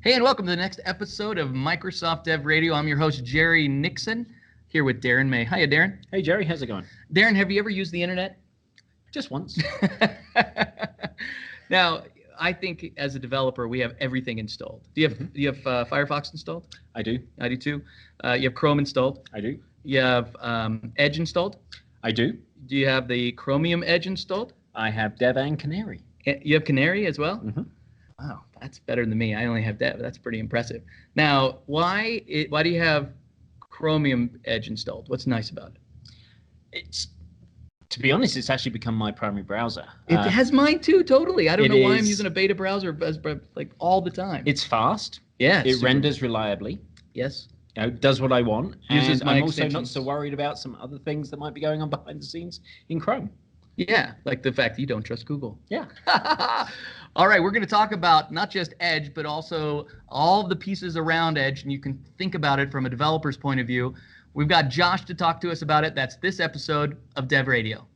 Hey, and welcome to the next episode of Microsoft Dev Radio. I'm your host, Jerry Nixon, here with Darren May. Hiya, Darren. Hey, Jerry. How's it going? Darren, have you ever used the internet? Just once. Now, I think as a developer, we have everything installed. Do you have Firefox installed? I do. I do too. You have Chrome installed? I do. You have Edge installed? I do. Do you have the Chromium Edge installed? I have Dev and Canary. You have Canary as well? Mm-hmm. Wow, that's better than me. I only have Dev. That's pretty impressive. Now, why do you have Chromium Edge installed? What's nice about it? To be honest, it's actually become my primary browser. It has mine too, totally. I don't know why I'm is- using a beta browser like all the time. It's fast. Yeah, It super- renders reliably. Yes. Does what I want. Uses And my I'm also not extensions. so worried about some other things that might be going on behind the scenes in Chrome. Yeah, like the fact that you don't trust Google. Yeah. All right, we're going to talk about not just Edge, but also all of the pieces around Edge, and you can think about it from a developer's point of view. We've got Josh to talk to us about it. That's this episode of Dev Radio.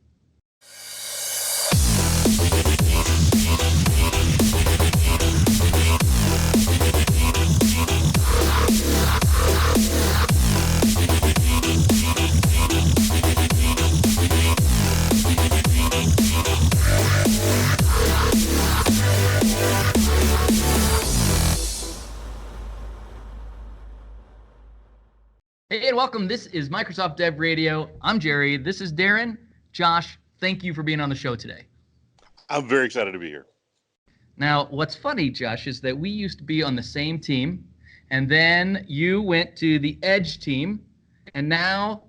Hey, and welcome. This is Microsoft Dev Radio. I'm Jerry. This is Darren. Josh, thank you for being on the show today. I'm very excited to be here. Now, what's funny, Josh, is that we used to be on the same team, and then you went to the Edge team, and now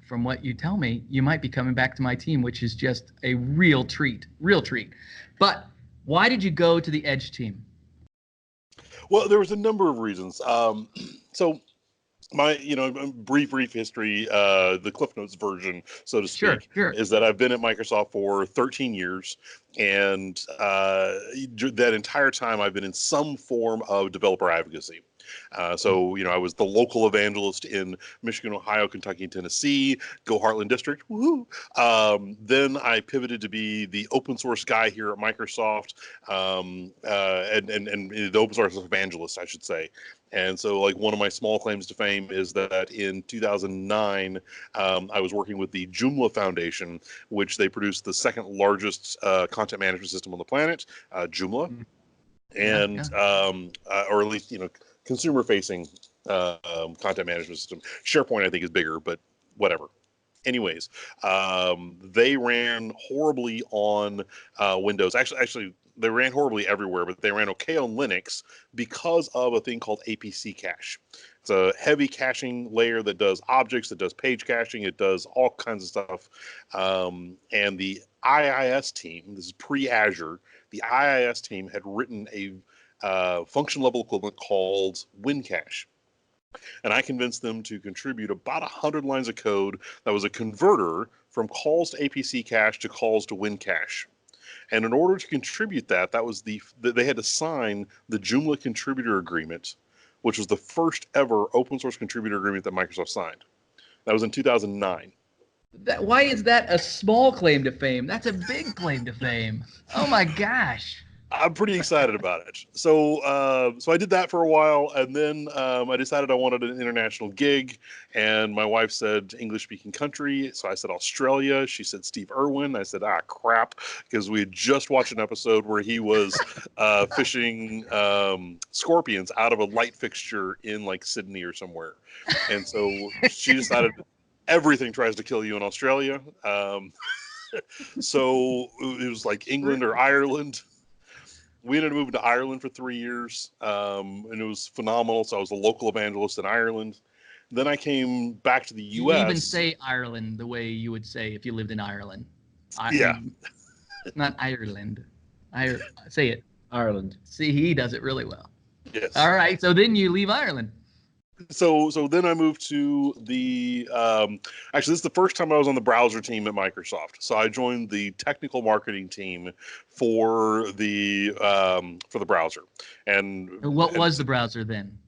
from what you tell me, you might be coming back to my team, which is just a real treat. But why did you go to the Edge team? Well, there was a number of reasons. So my, brief history, the Cliff Notes version, so to speak, Sure. is that I've been at Microsoft for 13 years, and that entire time I've been in some form of developer advocacy. So I was the local evangelist in Michigan, Ohio, Kentucky, and Tennessee. Go Heartland District! Woohoo! Then I pivoted to be the open source guy here at Microsoft, and the open source evangelist, I should say. And so, like, one of my small claims to fame is that in 2009, I was working with the Joomla Foundation, which they produced the second largest content management system on the planet, Joomla, and or at least consumer-facing content management system. SharePoint, I think, is bigger, but whatever. Anyways, they ran horribly on Windows. Actually, they ran horribly everywhere, but they ran okay on Linux because of a thing called APC cache. It's a heavy caching layer that does objects, that does page caching, it does all kinds of stuff. And the IIS team, this is pre-Azure, the IIS team had written a function level equivalent called WinCache. And I convinced them to contribute about 100 lines of code that was a converter from calls to APC cache to calls to WinCache. And in order to contribute that was they had to sign the Joomla contributor agreement, which was the first ever open source contributor agreement that Microsoft signed. That was in 2009. Why is that a small claim to fame? That's a big claim to fame. Oh my gosh. I'm pretty excited about it. So I did that for a while, and then I decided I wanted an international gig, and my wife said English-speaking country, so I said Australia. She said Steve Irwin. I said, crap, because we had just watched an episode where he was fishing scorpions out of a light fixture in, like, Sydney or somewhere. And so she decided everything tries to kill you in Australia. So it was like England or Ireland. We ended up moving to Ireland for 3 years, and it was phenomenal. So I was a local evangelist in Ireland. Then I came back to the U.S. You even say Ireland the way you would say if you lived in Ireland. Yeah. Not Ireland. Say it. Ireland. See, he does it really well. Yes. All right, so then you leave Ireland. So then I moved to the actually, this is the first time I was on the browser team at Microsoft. So I joined the technical marketing team for the browser. And what was the browser then?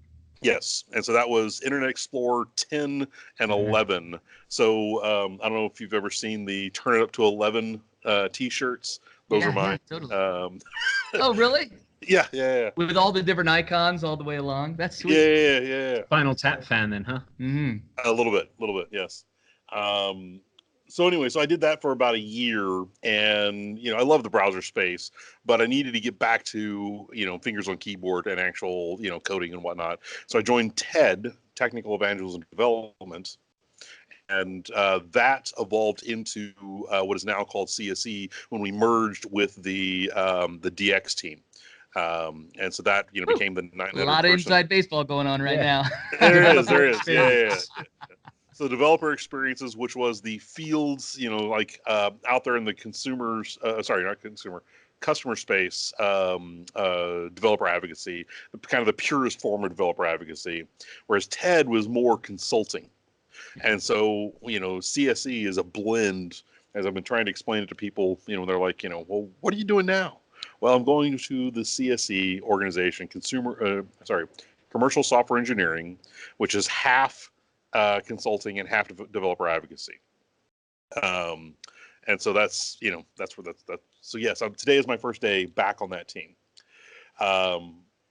Yes, and so that was Internet Explorer 10 and 11. So I don't know if you've ever seen the Turn It Up to 11 T-shirts. Those are mine. Yeah, totally. Oh, really? Yeah. With all the different icons all the way along. That's sweet. Yeah. Spinal Tap fan then, huh? Mm-hmm. A little bit, yes. So anyway, so I did that for about a year, and I love the browser space, but I needed to get back to fingers on keyboard and actual coding and whatnot. So I joined TED, Technical Evangelism Development, and that evolved into what is now called CSE when we merged with the DX team. And so that became the 900 A lot of inside baseball going on right now. There is. Yeah. So developer experiences, which was the fields, out there in the customer space, developer advocacy, kind of the purest form of developer advocacy, whereas TED was more consulting. And so, CSE is a blend, as I've been trying to explain it to people, they're like, well, what are you doing now? Well, I'm going to the CSE organization, Commercial Software Engineering, which is half consulting and half developer advocacy. And so that's where that's. So yes, today is my first day back on that team.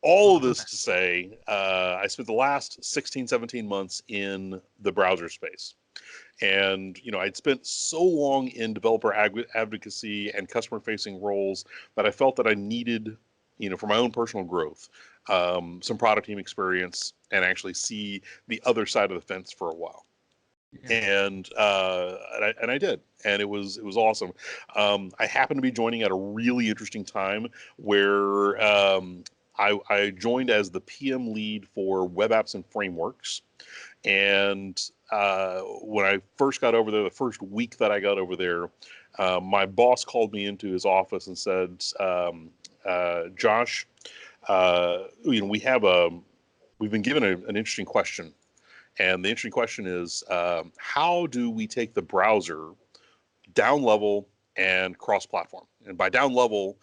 All of this to say, I spent the last 16, 17 months in the browser space. And, I'd spent so long in developer advocacy and customer-facing roles that I felt that I needed, for my own personal growth, some product team experience and actually see the other side of the fence for a while. Yeah. And I did, and it was awesome. I happened to be joining at a really interesting time where I joined as the PM lead for web apps and frameworks. And when I first got over there, the first week that I got over there, my boss called me into his office and said, Josh, we've been given an interesting question. And the interesting question is, how do we take the browser down level and cross-platform? And by down level,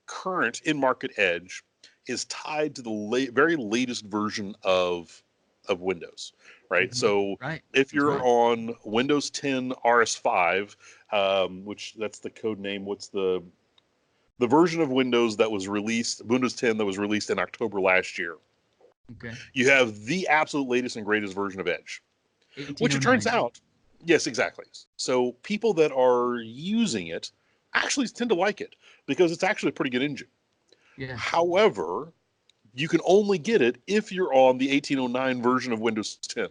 current in-market Edge is tied to the very latest version of Windows, right? Mm-hmm. So if you're on Windows 10 RS5, which that's the code name, what's the version of Windows that was released, Windows 10 that was released in October last year. Okay. You have the absolute latest and greatest version of Edge, which it turns out, yes, exactly. So people that are using it actually tend to like it because it's actually a pretty good engine. Yeah. However, you can only get it if you're on the 1809 version of Windows 10.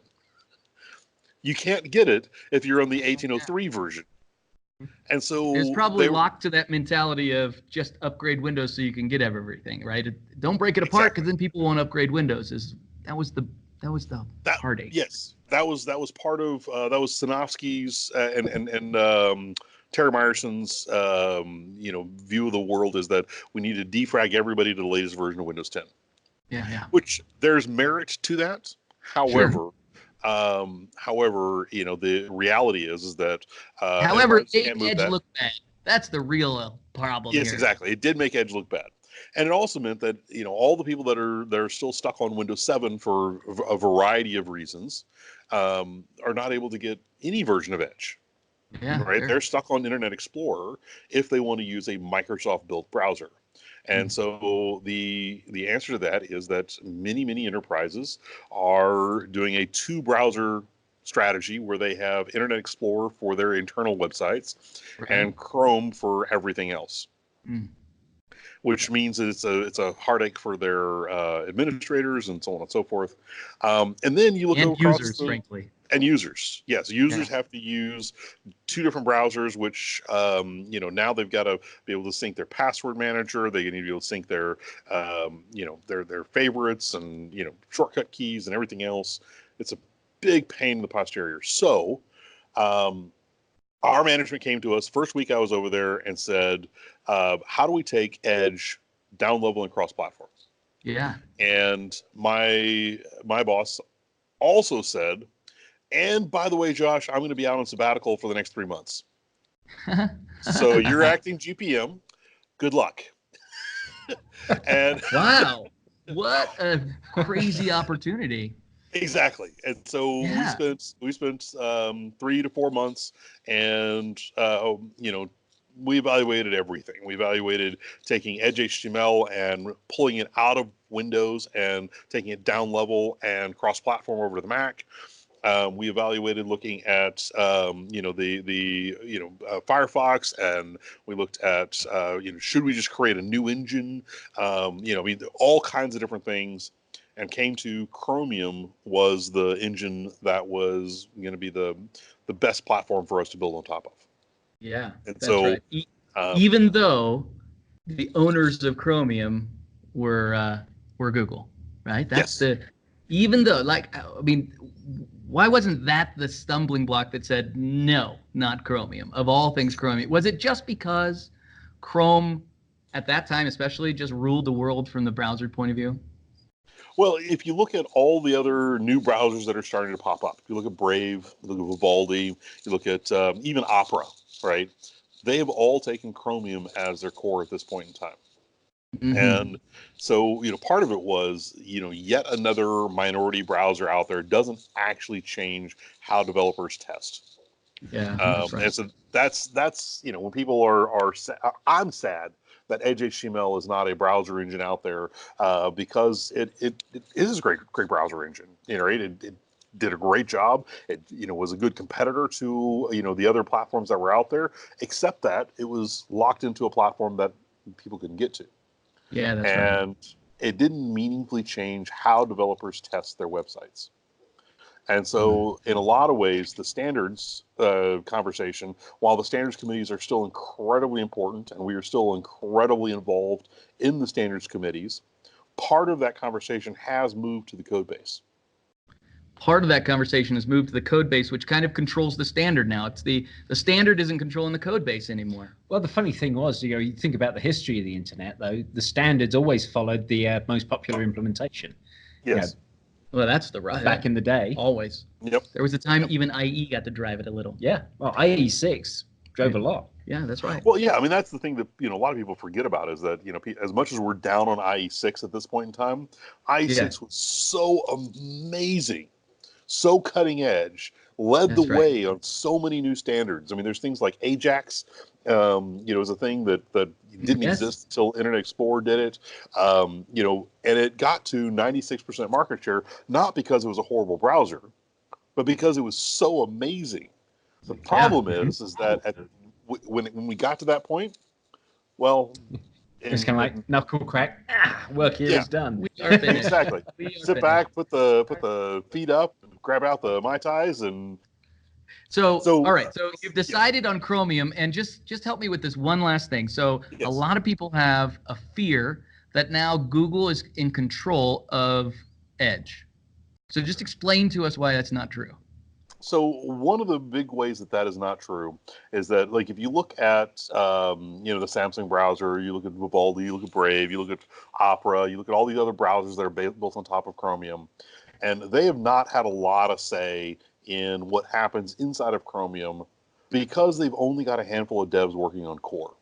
You can't get it if you're on the 1803 version. And so it's probably locked to that mentality of just upgrade Windows so you can get everything, right? Don't break it apart because then people won't upgrade Windows. That was the heartache. Yes, that was part of that was Sinofsky's and Terry Meyerson's view of the world is that we need to defrag everybody to the latest version of Windows 10. Yeah. Which there's merit to that. However. Sure. The reality is that however, it made Edge look bad. That's the real problem. Yes, here. Exactly. It did make Edge look bad, and it also meant that all the people that are still stuck on Windows 7 for a variety of reasons are not able to get any version of Edge. Yeah, right. Sure. They're stuck on Internet Explorer if they want to use a Microsoft built browser. And so the answer to that is that many enterprises are doing a 2-browser strategy where they have Internet Explorer for their internal websites and Chrome for everything else. Which means that it's a heartache for their administrators and so on and so forth. And then you look across users, frankly. And users, yes, users have to use 2 different browsers, which now they've got to be able to sync their password manager. They need to be able to sync their their favorites and shortcut keys and everything else. It's a big pain in the posterior. So, our management came to us first week I was over there and said, "How do we take Edge down level and cross platforms?" Yeah, and my boss also said. And by the way, Josh, I'm going to be out on sabbatical for the next 3 months. So you're acting GPM. Good luck. And wow, what a crazy opportunity! Exactly. And so we spent 3 to 4 months, and we evaluated everything. We evaluated taking Edge HTML and pulling it out of Windows and taking it down level and cross-platform over to the Mac. We evaluated looking at Firefox, and we looked at should we just create a new engine? All kinds of different things, and came to Chromium was the engine that was going to be the best platform for us to build on top of. Yeah, and that's so right. Even though the owners of Chromium were Google, right? That's yes. Even though, why wasn't that the stumbling block that said no, not Chromium? Of all things, Chromium. Was it just because Chrome, at that time especially, just ruled the world from the browser point of view? Well, if you look at all the other new browsers that are starting to pop up, if you look at Brave, you look at Vivaldi, you look at even Opera, right? They have all taken Chromium as their core at this point in time. Mm-hmm. And so, part of it was, yet another minority browser out there doesn't actually change how developers test. Yeah, that's right. And so that's when people I'm sad that Edge HTML is not a browser engine out there because it is a great browser engine. It did a great job. It was a good competitor to the other platforms that were out there, except that it was locked into a platform that people couldn't get to. Yeah, that's right. And it didn't meaningfully change how developers test their websites. And so, in a lot of ways, the standards conversation, while the standards committees are still incredibly important, and we are still incredibly involved in the standards committees, part of that conversation has moved to the code base. Part of that conversation has moved to the code base, which kind of controls the standard now. It's the standard isn't controlling the code base anymore. Well, the funny thing was, you think about the history of the internet, though, the standards always followed the most popular implementation. Yes. Well, that's the right. Back in the day. Always. Yep. There was a time even IE got to drive it a little. Yeah. Well, IE6 drove a lot. Yeah, that's right. Well, yeah, that's the thing that a lot of people forget about is that as much as we're down on IE6 at this point in time, IE6 was so amazing, so cutting edge, led the way on so many new standards. There's things like Ajax, is a thing that didn't exist until Internet Explorer did it, and it got to 96% market share, not because it was a horrible browser, but because it was so amazing. The problem is that when we got to that point, well, it's kind of like knuckle crack. Work here is done. We are finished. Exactly. Sit back, put the feet up, grab out the Mai Tais, and so all right. So you've decided on Chromium, and just help me with this one last thing. So a lot of people have a fear that now Google is in control of Edge. So just explain to us why that's not true. So one of the big ways that is not true is that, like, if you look at the Samsung browser, you look at Vivaldi, you look at Brave, you look at Opera, you look at all these other browsers that are built on top of Chromium, and they have not had a lot of say in what happens inside of Chromium because they've only got a handful of devs working on core.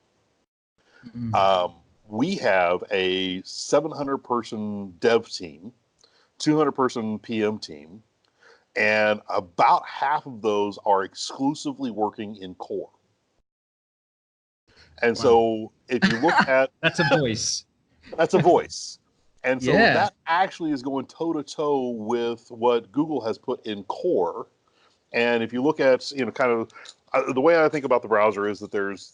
Mm-hmm. We have a 700-person dev team, 200-person PM team, and about half of those are exclusively working in core. And so if you look at... That's a voice. That's a voice. And so that actually is going toe-to-toe with what Google has put in core. And if you look at, kind of the way I think about the browser is that there's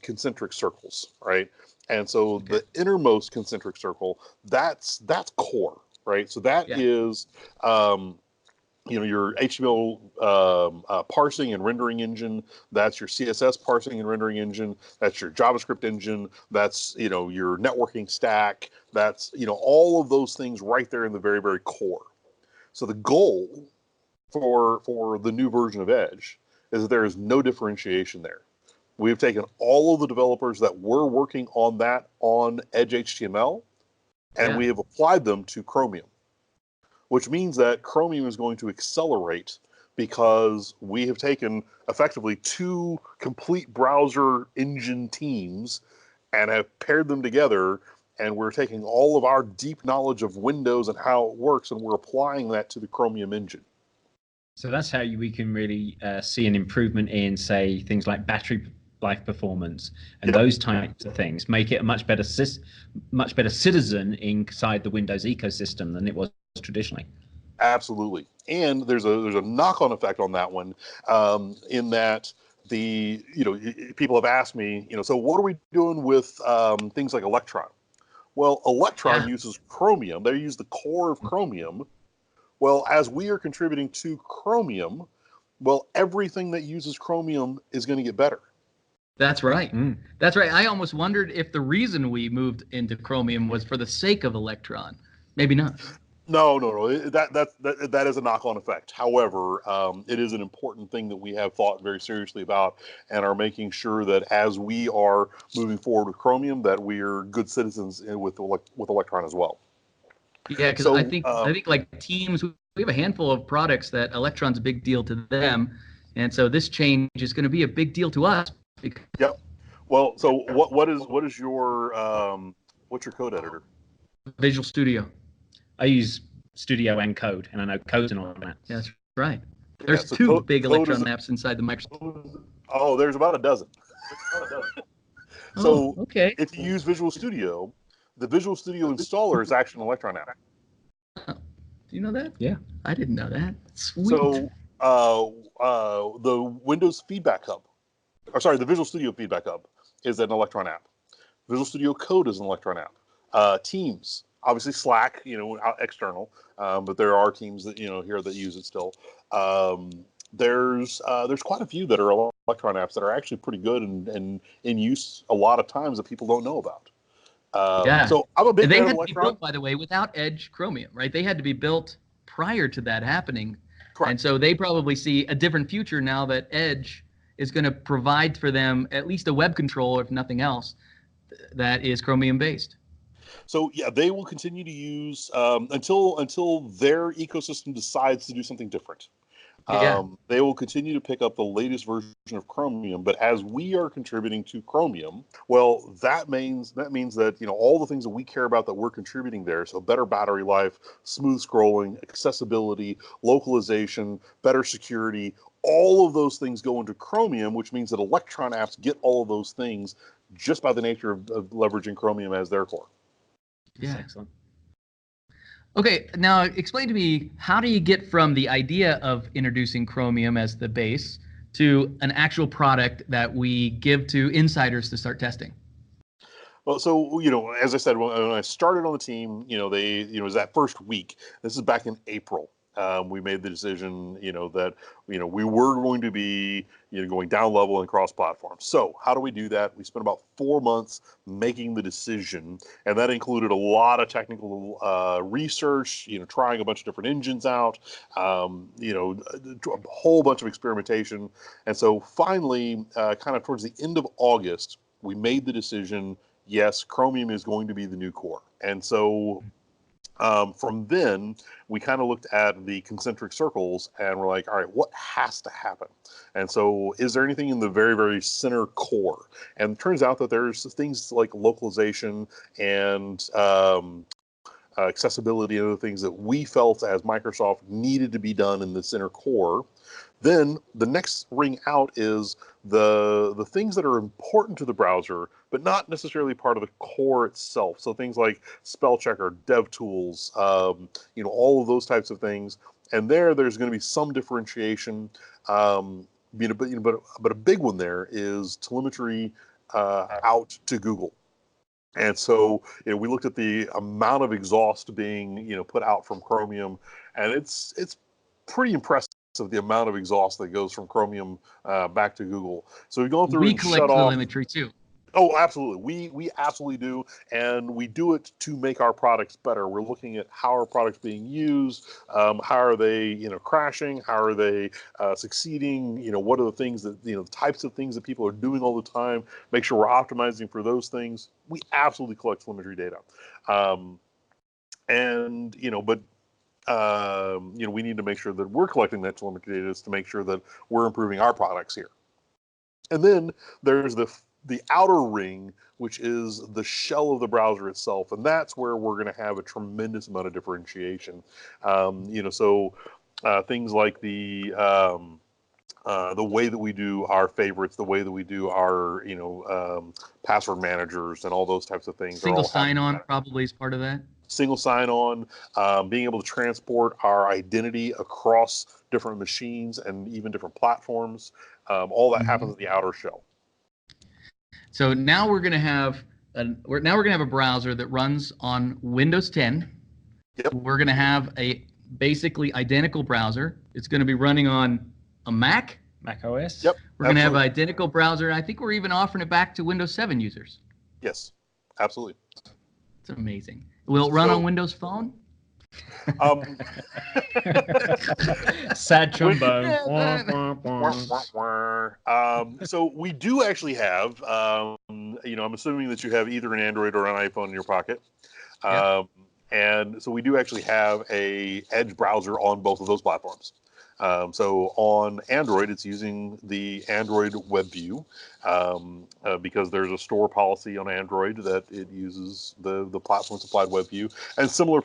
concentric circles, right? And so the innermost concentric circle, that's core, right? So that is... your HTML parsing and rendering engine, that's your CSS parsing and rendering engine, that's your JavaScript engine, that's, your networking stack, that's, all of those things right there in the very, very core. So the goal for the new version of Edge is that there is no differentiation there. We've taken all of the developers that were working on that on Edge HTML, and we have applied them to Chromium, which means that Chromium is going to accelerate because we have taken effectively two complete browser engine teams and have paired them together, and we're taking all of our deep knowledge of Windows and how it works, and we're applying that to the Chromium engine. So that's how we can really see an improvement in, say, things like battery life performance, and those types of things make it a much better citizen inside the Windows ecosystem than it was traditionally. Absolutely. And there's a knock-on effect on that one, in that people have asked me, so what are we doing with things like Electron? Well, Electron uses Chromium. They use the core of Chromium. Well, as we are contributing to Chromium, well, everything that uses Chromium is going to get better. That's right. That's right. I almost wondered if the reason we moved into Chromium was for the sake of Electron. Maybe not. No. That is a knock-on effect. However, it is an important thing that we have thought very seriously about and are making sure that as we are moving forward with Chromium, that we are good citizens with Electron as well. Yeah, because I think like Teams, we have a handful of products that Electron's a big deal to them, and so this change is going to be a big deal to us. Yep. Well, so what is your what's your code editor? Visual Studio. I use Studio and Code, and I know Code's and all that. Yeah, that's right. There's two big Electron apps inside the Microsoft. Oh, there's about a dozen. So okay. If you use Visual Studio, the Visual Studio installer is actually an Electron app. Do you know that? Yeah. I didn't know that. Sweet. So the Windows Feedback Hub, the Visual Studio Feedback Hub is an Electron app. Visual Studio Code is an Electron app. Teams, obviously Slack, external, but there are teams that here that use it still. There's quite a few that are Electron apps that are actually pretty good and in use a lot of times that people don't know about. So I'm a big fan of Electron. They had to be built, by the way, without Edge Chromium, right? They had to be built prior to that happening. Correct. And so they probably see a different future now that Edge is going to provide for them at least a web controller, if nothing else, that is Chromium based. So yeah, they will continue to use until their ecosystem decides to do something different. They will continue to pick up the latest version of Chromium, but as we are contributing to Chromium, well, that means that all the things that we care about that we're contributing there, so better battery life, smooth scrolling, accessibility, localization, better security, all of those things go into Chromium, which means that Electron apps get all of those things just by the nature of leveraging Chromium as their core. Yeah, excellent. Okay, now explain to me, how do you get from the idea of introducing Chromium as the base to an actual product that we give to insiders to start testing? Well, so, as I said, when I started on the team, it was that first week. This is back in April. We made the decision, that, we were going to be, going down level and cross-platform. So how do we do that? We spent about 4 months making the decision, and that included a lot of technical research, trying a bunch of different engines out, a whole bunch of experimentation. And so finally, kind of towards the end of August, we made the decision, yes, Chromium is going to be the new core. And so from then, we kind of looked at the concentric circles and we're like, all right, what has to happen? And so is there anything in the very, very center core? And it turns out that there's things like localization and accessibility and other things that we felt as Microsoft needed to be done in the center core. Then the next ring out is the things that are important to the browser, but not necessarily part of the core itself. So things like spell checker, dev tools, all of those types of things. And there's going to be some differentiation. But a big one there is telemetry out to Google. And so, we looked at the amount of exhaust being, put out from Chromium, and it's pretty impressive, the amount of exhaust that goes from Chromium back to Google. So we've gone through and shut off. We collect telemetry too. Oh, absolutely. We absolutely do, and we do it to make our products better. We're looking at how our products being used, how are they, crashing, how are they succeeding, what are the things that, the types of things that people are doing all the time, make sure we're optimizing for those things. We absolutely collect telemetry data. We need to make sure that we're collecting that telemetry data to make sure that we're improving our products here. And then there's the outer ring, which is the shell of the browser itself, and that's where we're going to have a tremendous amount of differentiation. Things like the the way that we do our favorites, the way that we do our, password managers and all those types of things. Single sign-on probably is part of that. Single sign-on, being able to transport our identity across different machines and even different platforms. All that happens in the outer shell. So now we're going to have a browser that runs on Windows 10. Yep. We're going to have a basically identical browser. It's going to be running on a Mac. Mac OS. Yep. We're going to have an identical browser. I think we're even offering it back to Windows 7 users. Yes, absolutely. It's amazing. Will it run on Windows Phone? Sad trombone. So we do actually have, I'm assuming that you have either an Android or an iPhone in your pocket. And so we do actually have a Edge browser on both of those platforms. So on Android, it's using the Android WebView because there's a store policy on Android that it uses the platform-supplied WebView, and similar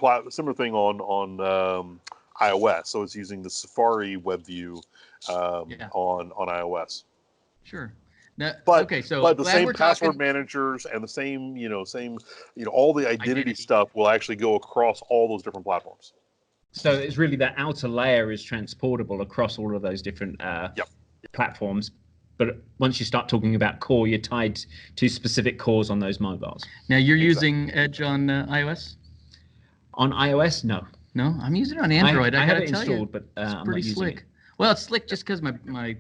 thing on iOS. So it's using the Safari WebView on iOS. Sure. Now, but the same password talking... managers and the same all the identity stuff will actually go across all those different platforms. So it's really that outer layer is transportable across all of those different platforms. But once you start talking about core, you're tied to specific cores on those mobiles. Now, you're using Edge on iOS? On iOS, no. No, I'm using it on Android. I gotta have it tell installed, you, but it's I'm pretty not using slick. it. Well, it's slick just because my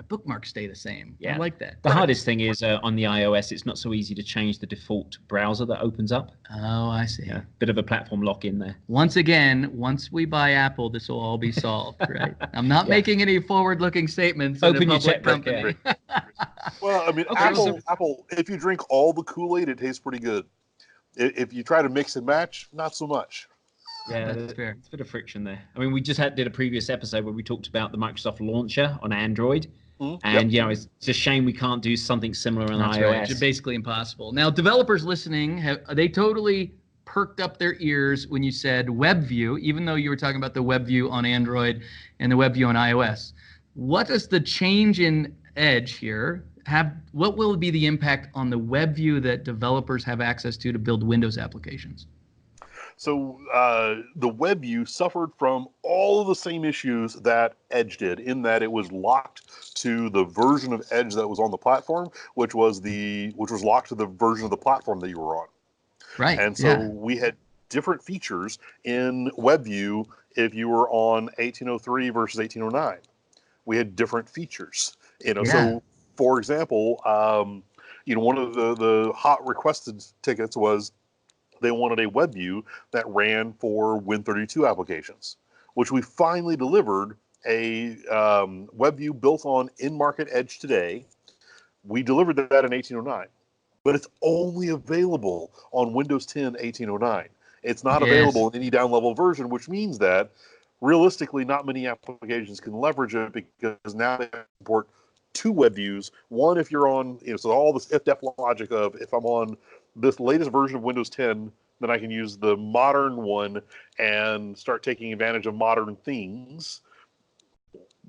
bookmarks stay the same. Yeah. I like that. The hardest thing is on the iOS, it's not so easy to change the default browser that opens up. Oh, I see. Yeah, bit of a platform lock in there. Once we buy Apple, this will all be solved, right? I'm not making any forward-looking statements. Open your checkbook. Well, I mean, Apple, if you drink all the Kool-Aid, it tastes pretty good. If you try to mix and match, not so much. Yeah, that's fair. It's a bit of friction there. I mean, we just did a previous episode where we talked about the Microsoft Launcher on Android. And, it's a shame we can't do something similar on iOS. Right. It's basically impossible. Now, developers listening, they totally perked up their ears when you said WebView, even though you were talking about the WebView on Android and the WebView on iOS. What does the change in Edge here have? What will be the impact on the WebView that developers have access to build Windows applications? So the WebView suffered from all of the same issues that Edge did, in that it was locked to the version of Edge that was on the platform, which was locked to the version of the platform that you were on. Right. And so we had different features in WebView if you were on 1803 versus 1809. We had different features. So for example, one of the hot requested tickets was they wanted a WebView that ran for Win32 applications, which we finally delivered a WebView built on in-market Edge today. We delivered that in 1809, but it's only available on Windows 10 1809. It's not available in any down-level version, which means that realistically not many applications can leverage it because now they support two WebViews. One, if you're on, so all this if-def logic of if I'm on this latest version of Windows 10, then I can use the modern one and start taking advantage of modern things.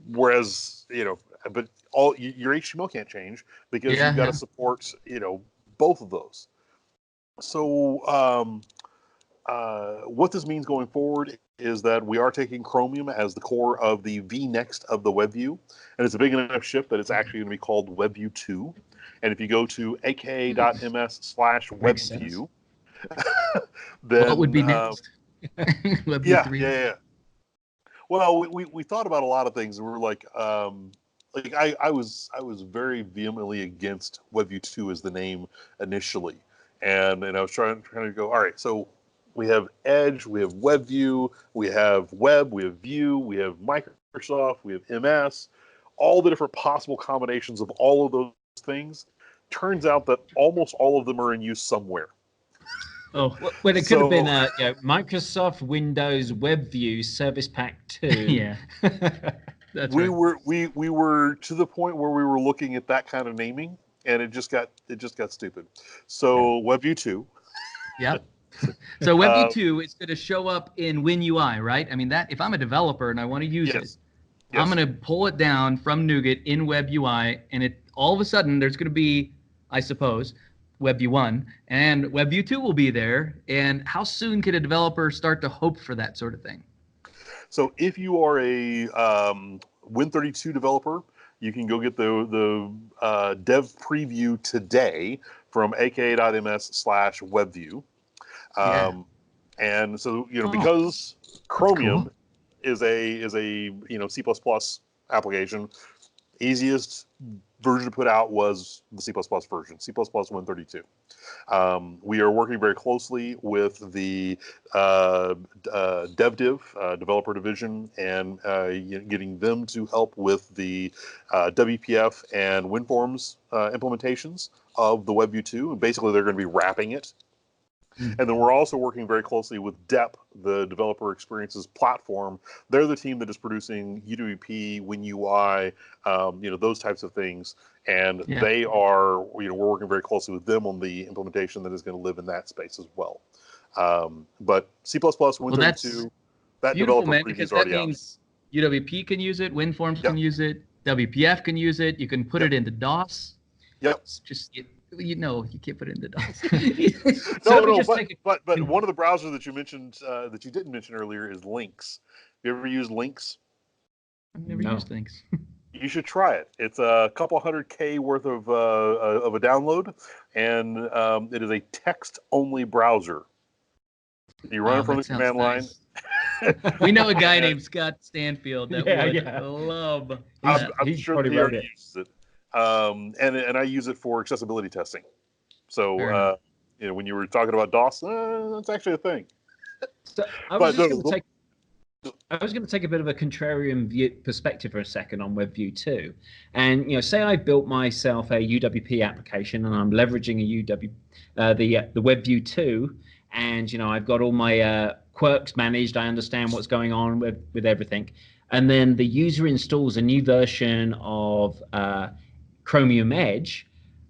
Whereas, but your HTML can't change because you've got to support, both of those. So what this means going forward is that we are taking Chromium as the core of the vNext of the WebView, and it's a big enough shift that it's actually going to be called WebView 2. And if you go to aka.ms/webview, then what would be next? Yeah. Well, we thought about a lot of things, and we were like I was very vehemently against WebView 2 as the name initially, and I was trying to go, all right, so we have Edge, we have WebView, we have Web, we have View, we have Microsoft, we have MS, all the different possible combinations of all of those things. Turns out that almost all of them are in use somewhere. Oh, well, it could have been Microsoft Windows WebView Service Pack 2. Yeah, we were to the point where we were looking at that kind of naming, and it just got stupid. So WebView 2. Yep. So WebView 2 is going to show up in WinUI, right? I mean, that if I'm a developer and I want to use it, I'm going to pull it down from NuGet in WebUI, and it all of a sudden there's going to be, I suppose, WebView 1 and WebView 2 will be there. And how soon can a developer start to hope for that sort of thing? So if you are a Win32 developer, you can go get the dev preview today from Aka.ms/webview. And so, because Chromium cool. is a C++ application, easiest version to put out was the C++ version, C++ Win32. We are working very closely with the DevDiv, developer division, and getting them to help with the WPF and WinForms implementations of the WebView 2. And basically, they're going to be wrapping it. And then we're also working very closely with DEP, the Developer Experiences Platform. They're the team that is producing UWP, WinUI, those types of things. And they are, we're working very closely with them on the implementation that is going to live in that space as well. But C++, Win32, that developer preview is already out. UWP can use it, WinForms can use it, WPF can use it. You can put it into DOS. It's just you can't put it into DOS. But one of the browsers that you mentioned that you didn't mention earlier is Lynx. Have you ever used Lynx? I've never used Lynx. You should try it. It's a couple $100K worth of a download, and it is a text-only browser. You run it from the command line. We know a guy named Scott Stanfield that would love that. I'm sure that he already uses it. And I use it for accessibility testing. So when you were talking about DOS, that's actually a thing. So I was going to take a bit of a contrarian perspective for a second on WebView 2, and say I built myself a UWP application and I'm leveraging the WebView 2, and I've got all my quirks managed. I understand what's going on with everything, and then the user installs a new version of Chromium Edge.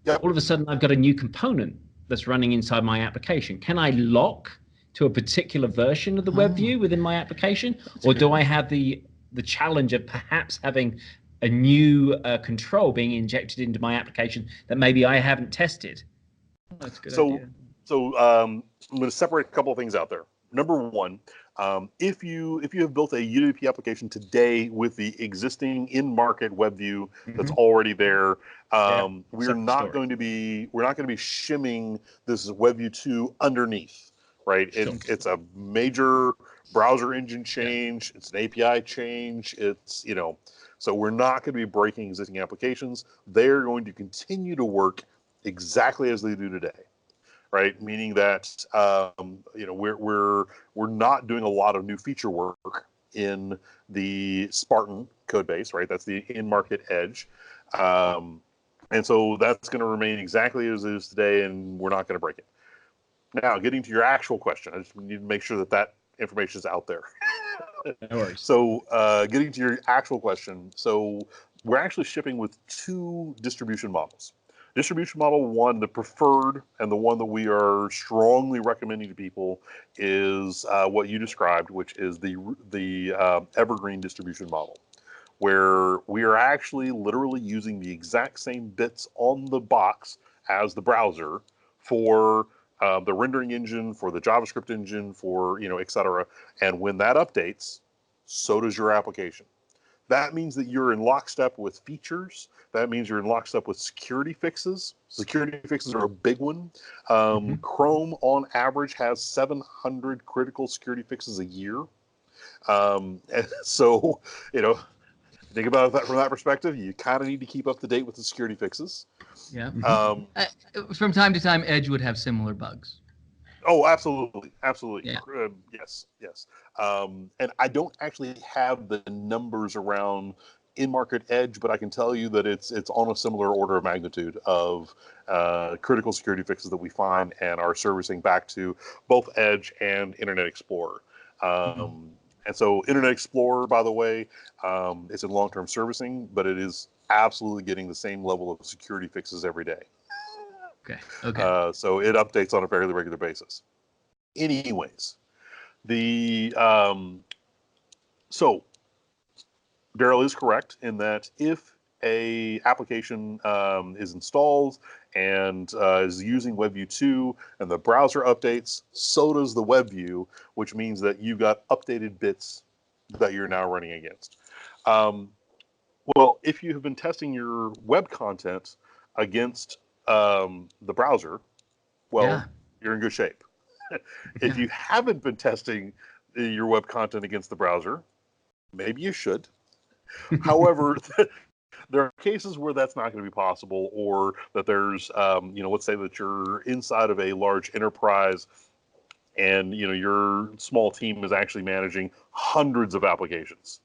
All of a sudden I've got a new component that's running inside my application. Can I lock to a particular version of the WebView within my application, or do I have the challenge of perhaps having a new control being injected into my application that maybe I haven't tested? That's a good idea. So I'm going to separate a couple of things out there. Number one, if you have built a UWP application today with the existing in-market WebView that's already there, we're not going to be shimming this WebView 2 underneath, right? It's a major browser engine change. It's an API change. It's so we're not going to be breaking existing applications. They're going to continue to work exactly as they do today. Right, meaning that we're not doing a lot of new feature work in the Spartan code base, right? That's the in-market Edge, and so that's going to remain exactly as it is today, and we're not going to break it. Now, getting to your actual question, I just need to make sure that information is out there. No worries. So, getting to your actual question, so we're actually shipping with 2 distribution models. Distribution model 1, the preferred, and the one that we are strongly recommending to people is what you described, which is the evergreen distribution model, where we are actually literally using the exact same bits on the box as the browser for the rendering engine, for the JavaScript engine, for et cetera. And when that updates, so does your application. That means that you're in lockstep with features. That means you're in lockstep with security fixes. Security fixes are a big one. Chrome, on average, has 700 critical security fixes a year. And so, think about it from that perspective. You kind of need to keep up to date with the security fixes. Yeah. From time to time, Edge would have similar bugs. Oh, absolutely. Yeah. Yes. And I don't actually have the numbers around in-market Edge, but I can tell you that it's on a similar order of magnitude of critical security fixes that we find and are servicing back to both Edge and Internet Explorer. And so Internet Explorer, by the way, it's in long-term servicing, but it is absolutely getting the same level of security fixes every day. Okay. So it updates on a fairly regular basis. Anyways, so Daryl is correct in that if a application is installed and is using WebView 2 and the browser updates, so does the WebView, which means that you've got updated bits that you're now running against. Well, if you have been testing your web content against the browser, well, you're in good shape. If you haven't been testing your web content against the browser, maybe you should. However, there are cases where that's not going to be possible, or that there's, let's say that you're inside of a large enterprise and, your small team is actually managing hundreds of applications.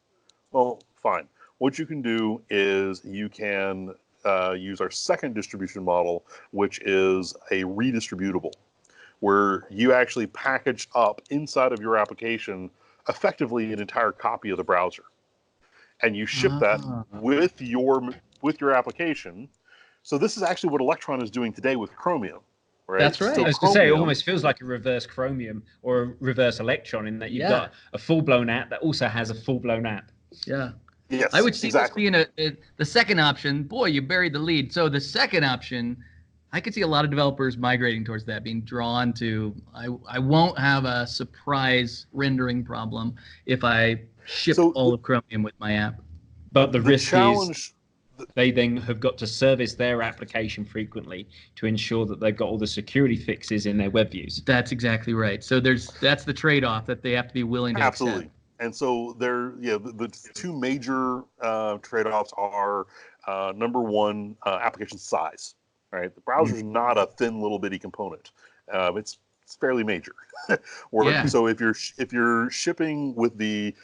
Well, fine. What you can do is you can use our second distribution model, which is a redistributable, where you actually package up inside of your application effectively an entire copy of the browser, and you ship that with your application. So this is actually what Electron is doing today with Chromium, right? That's right. So I was going to say, it almost feels like a reverse Chromium or a reverse Electron, in that you've got a full-blown app that also has a full-blown app. Yeah. Yes, I would see this being the second option. Boy, you buried the lead. So the second option, I could see a lot of developers migrating towards that, being drawn to, I won't have a surprise rendering problem if I ship all of Chromium with my app. But the risk is they then have got to service their application frequently to ensure that they've got all the security fixes in their web views. That's exactly right. So that's the trade-off that they have to be willing to accept. And so the two major trade-offs are number one, application size. Right, the browser is not a thin little bitty component. It's fairly major. So if you're shipping with the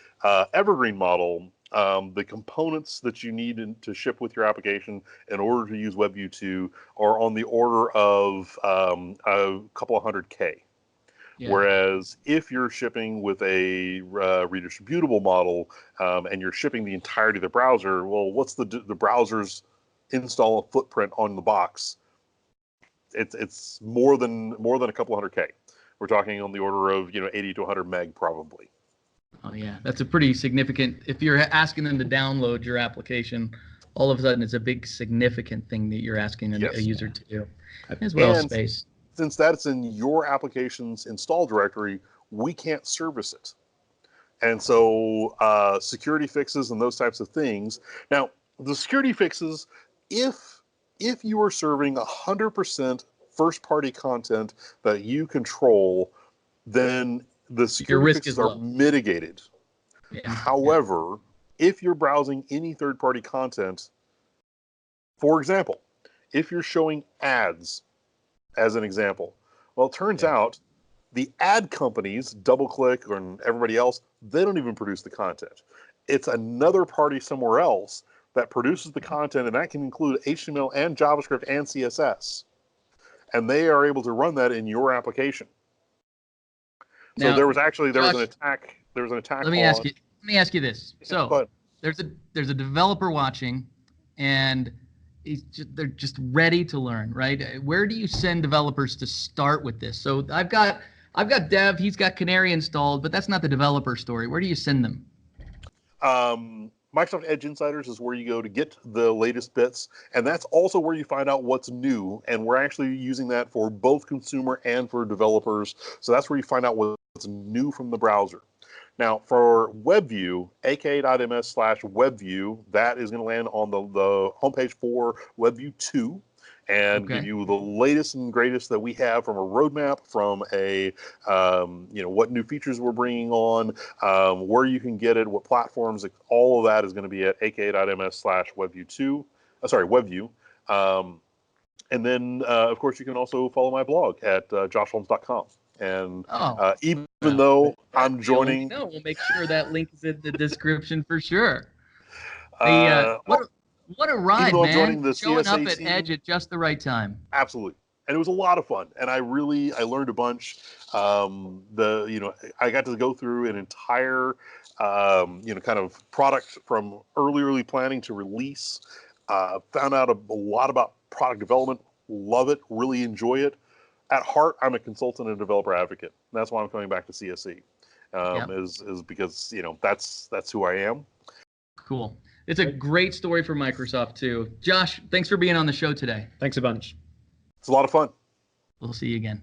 evergreen model, the components that you need to ship with your application in order to use WebView 2 are on the order of a couple of hundred K. Yeah. Whereas if you're shipping with a redistributable model and you're shipping the entirety of the browser, well, what's the browser's install footprint on the box? It's more than a couple hundred K. We're talking on the order of 80 to 100 meg probably. Oh yeah, that's a pretty significant. If you're asking them to download your application, all of a sudden it's a big significant thing that you're asking a user to do, as well as space. Since that's in your application's install directory, we can't service it. And so security fixes and those types of things. Now, the security fixes, if you are serving 100% first-party content that you control, then the security fixes are mitigated. Yeah. However, if you're browsing any third-party content, for example, if you're showing ads, as an example, well, it turns out the ad companies, DoubleClick and everybody else, they don't even produce the content. It's another party somewhere else that produces the content, and that can include HTML and JavaScript and CSS. And they are able to run that in your application. So there was an attack. Let me ask you this. So there's a developer watching, and they're just ready to learn, right? Where do you send developers to start with this? So I've got Dev, he's got Canary installed, but that's not the developer story. Where do you send them? Microsoft Edge Insiders is where you go to get the latest bits, and that's also where you find out what's new, and we're actually using that for both consumer and for developers. So that's where you find out what's new from the browser. Now, for WebView, Aka.ms/WebView, that is going to land on the homepage for WebView 2 and give you the latest and greatest that we have from a roadmap, from a, what new features we're bringing on, where you can get it, what platforms, all of that is going to be at Aka.ms/WebView 2, WebView. And then, of course, you can also follow my blog at joshholmes.com. And even though I'm joining, we'll make sure that link is in the description for sure. What a ride, man! Showing up at Edge at just the right time. Absolutely, and it was a lot of fun, and I learned a bunch. I got to go through an entire, kind of product from early planning to release. Found out a lot about product development. Love it. Really enjoy it. At heart, I'm a consultant and developer advocate. That's why I'm coming back to CSE. Is because that's who I am. Cool. It's a great story for Microsoft, too. Josh, thanks for being on the show today. Thanks a bunch. It's a lot of fun. We'll see you again.